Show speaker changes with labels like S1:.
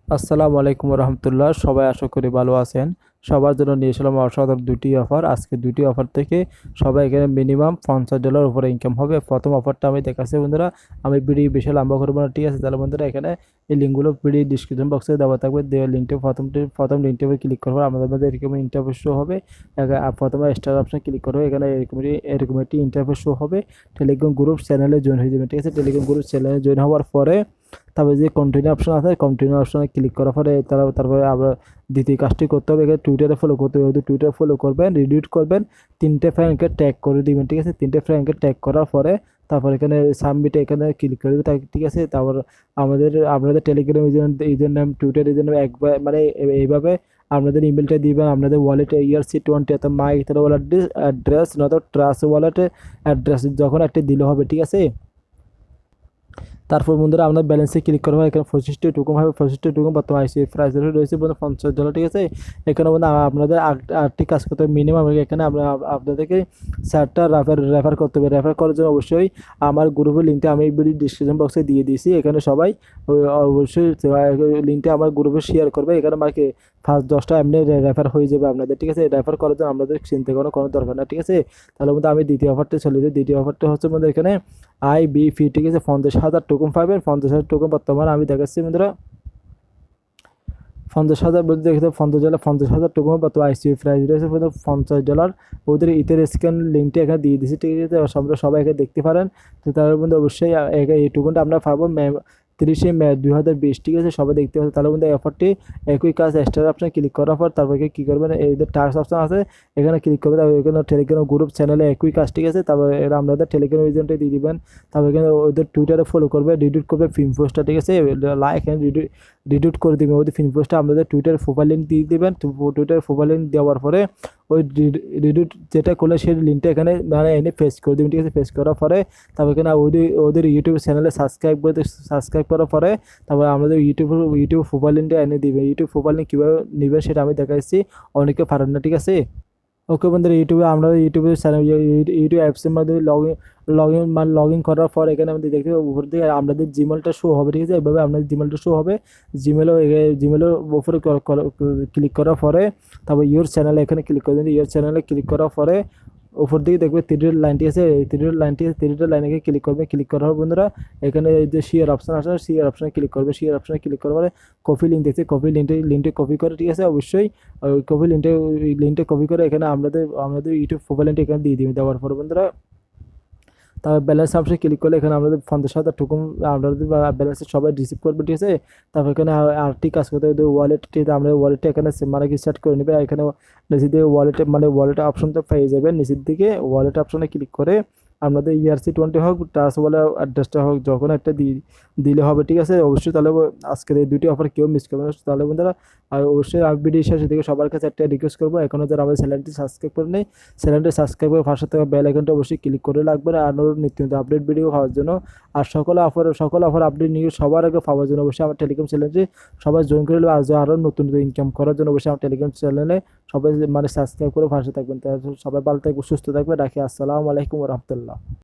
S1: আসসালামু আলাইকুম রহমতুল্লাহ। সবাই আশা করি ভালো আছেন। সবার জন্য নিয়ে এসলাম অসাধারণ দুটি অফার। আজকে দুটি অফার থেকে সবাই এখানে মিনিমাম $50 উপরে ইনকাম হবে। প্রথম অফারটা আমি দেখাচ্ছি বন্ধুরা। আমি ভিডিও বেশি লম্বা করবো না, ঠিক আছে? তাহলে বন্ধুরা এখানে এই লিঙ্কগুলো ভিডিও ডিসক্রিপশন বক্সে দেওয়া থাকবে। দেওয়া লিঙ্কটা প্রথম লিঙ্কটা ক্লিক করবো, আমাদের মধ্যে এরকম ইন্টারফেস শো হবে। প্রথমে স্টার অপশন ক্লিক করবো, এখানে এরকম একটি ইন্টারফেস শো হবে। টেলিগ্রাম গ্রুপ চ্যানেলে জয়েন হয়ে যাবে, ঠিক আছে? টেলিগ্রাম গ্রুপ চ্যানেলে জয়েন হওয়ার পরে তারপরে যে কন্টিনিউ অপশন আছে, কন্টিনিউ অপশনে ক্লিক করার পরে তারপরে আমরা দ্বিতীয় কাজটি করতে হবে, এখানে টুইটারে ফলো করতে হবে। টুইটারে ফলো করবেন, রিডিউট করবেন, 3টে ফ্রেন্ডকে ট্যাগ করে দিবেন, ঠিক আছে? 3টে ফ্রেন্ডকে ট্যাগ করার পরে তারপর এখানে সাবমিটে এখানে ক্লিক করে দেবে, ঠিক আছে? তারপর আপনাদের Telegram user name, Twitter user name একবার মানে এইভাবে আপনাদের ইমেলটা দিবেন, আপনাদের ওয়ালেটে ERC20 অর্থাৎ মাই ওয়ালেট অ্যাড্রেস নয়তো ট্রাস্ট ওয়ালেটে অ্যাড্রেস যখন একটা দিলে হবে, ঠিক আছে? তারপর বন্ধুরা আমরা ব্যালেন্সে ক্লিক করবো, এখানে 25টি টোকেন হবে। 25টি টোকেন বর্তমানে আইসিআই প্রাইস রয়েছে বন্ধু $50, ঠিক আছে? এখানে বন্ধু আপনাদের আটটি কাজ করতে হবে মিনিমাম। এখানে আমরা আপনাদেরকে 4টা রেফার করতে হবে। রেফার করার জন্য অবশ্যই আমার গ্রুপের লিঙ্কটা আমি ভিডিও ডিসক্রিপশন বক্সে দিয়ে দিয়েছি। এখানে সবাই অবশ্যই লিঙ্কটা আমার গ্রুপে শেয়ার করবে। এখানে আমাকে ফার্স্ট 10টা এমনি রেফার হয়ে যাবে আপনাদের, ঠিক আছে? রেফার করার জন্য আপনাদের চিন্তা করার কোনো দরকার না, ঠিক আছে? তাহলে বন্ধু আমি দ্বিতীয় অফারটা চলে যাই। দ্বিতীয় অফারটা হচ্ছে বন্ধু এখানে IBP, ঠিক আছে? 50,000 টোকেন পাবেন। 50,000 টোকেন বর্তমানে আমি দেখাচ্ছি বন্ধুরা। 50,000 বলতে দেখতে 50,000 টোকেন বর্তমানে আইসিআই প্রাইস রয়েছে $50। ওদের ইথের স্ক্যান লিঙ্কটা এখানে দিয়ে দিচ্ছি, ঠিক আছে? সবাই এখানে দেখতে পারেন। তো তার মধ্যে অবশ্যই এই টোকেনটা আমরা পাবো 30 মে 2020, ঠিক আছে? সবাই দেখতে পাচ্ছে। তাহলে বন্ধু এই অফারটি একই কাজ, স্টার অপশন ক্লিক করার পর তারপরে কী করবেন, এইদের টাস্ক অপশন আছে, এখানে ক্লিক করবেন। তারপর এখানে টেলিগ্রাম গ্রুপ চ্যানেলে একই কাজ, ঠিক আছে? তারপরে এরা আপনাদের টেলিগ্রাম এজেন্টে দিয়ে দিবেন। তারপর এখানে ওদের টুইটারে ফলো করবে, রিডিউট করবে ফিন পোস্টটা, ঠিক আছে? লাইক এন্ড রিডিউট করে দিবেন ওদের ফিন পোস্টটা। আপনাদের টুইটার প্রোফাইল লিঙ্ক দিয়ে দিবেন। টুইটার প্রোফাইল লিঙ্ক দেওয়ার পরে ওই রিডিউট যেটা করলে সেই লিঙ্কটা এখানে মানে এনে পেস্ট করে দেবেন, ঠিক আছে? পেস্ট করার পরে তারপর এখানে ওদের ইউটিউব চ্যানেলে সাবস্ক্রাইব করার পরে তারপর আমাদের ইউটিউব প্রোফাইল লিঙ্কটা এনে দিবেন। ইউটিউব প্রোফাইল লিঙ্ক কীভাবে নেবেন সেটা আমি দেখাচ্ছি, অনেকে পারেন না, ঠিক আছে? ওকে বন্ধুরা, আমরা ইউটিউবের চ্যানেল ইউটিউব অ্যাপসের মাধ্যমে লগ ইন করার পর এখানে আমাদের দেখতে উপর দিকে আপনাদের জিমেলটা শো হবে, ঠিক আছে? এভাবে আপনাদের জিমেলটা শো হবে। জিমেলের উপরে ক্লিক করার পরে তারপর ইউর চ্যানেলে এখানে ক্লিক করে দিন। ইউর চ্যানেলে ক্লিক করার পরে উপর দিকে দেখবে থ্রিডের লাইনটি আছে, এই থ্রিডের লাইনে ক্লিক করবে। ক্লিক করার পর বন্ধুরা এখানে এই যে শেয়ার অপশন আছে, শেয়ার অপশনে ক্লিক করবে। শেয়ার অপশনে ক্লিক করার পরে কপি লিঙ্ক দেখছে, কপি লিঙ্কটা কপি করে, ঠিক আছে? অবশ্যই ওই কপি লিঙ্কটা কপি করে এখানে আমাদের ইউটিউব প্রোফাইল লিঙ্কটা এখানে দিয়ে দিবে। দেওয়ার পর বন্ধুরা তারপর ব্যালেন্স অপশনে ক্লিক করলে এখানে আমাদের 50,000 টোকেন আপনাদের ব্যালেন্সে সবাই রিসিভ করবে, ঠিক আছে? তারপর এখানে আরেকটি কাজ করতে হবে, ওয়ালেটটিতে আমরা ওয়ালেটটা এখানে মানে কি সেট করে নেবে। এখানে নিচের দিকে ওয়ালেট অপশনটা পেয়ে যাবেন। নিচের দিকে ওয়ালেট অপশনে ক্লিক করে আপনাদের ERC20 হোক, ট্রাস্ট ওয়ালেট অ্যাড্রেসটা হোক, যখন একটা দিলে হবে, ঠিক আছে? অবশ্যই তাহলে আজকের এই দুটি অফার কেউ মিস করবে না। তাহলে বন্ধুরা আর অবশ্যই ভিডিও শেষে থেকে সবার কাছে একটা রিকোয়েস্ট করবো, এখনও যারা আমাদের চ্যানেলটি সাবস্ক্রাইব করে নেই, চ্যানেলটি সাবস্ক্রাইব করে পাশে থাকা বেল আইকনটা অবশ্যই ক্লিক করে রাখবেন আর নিত্য নতুন আপডেট ভিডিও পাওয়ার জন্য। আর সকল অফার আপডেট নিয়ে সবার আগে পাওয়ার জন্য অবশ্যই আমার টেলিগ্রাম চ্যানেলটি সবাই জয়েন করে নেবে। আরও নতুন ইনকাম করার জন্য অবশ্যই আমার টেলিগ্রাম চ্যানেলে সবাই মানে সাবস্ক্রাইব করে পাশে থাকবেন। তাই সবাই ভালো থাকবে, সুস্থ থাকবে। রাখি। আসসালামু আলাইকুম রহমতুল্লাহ।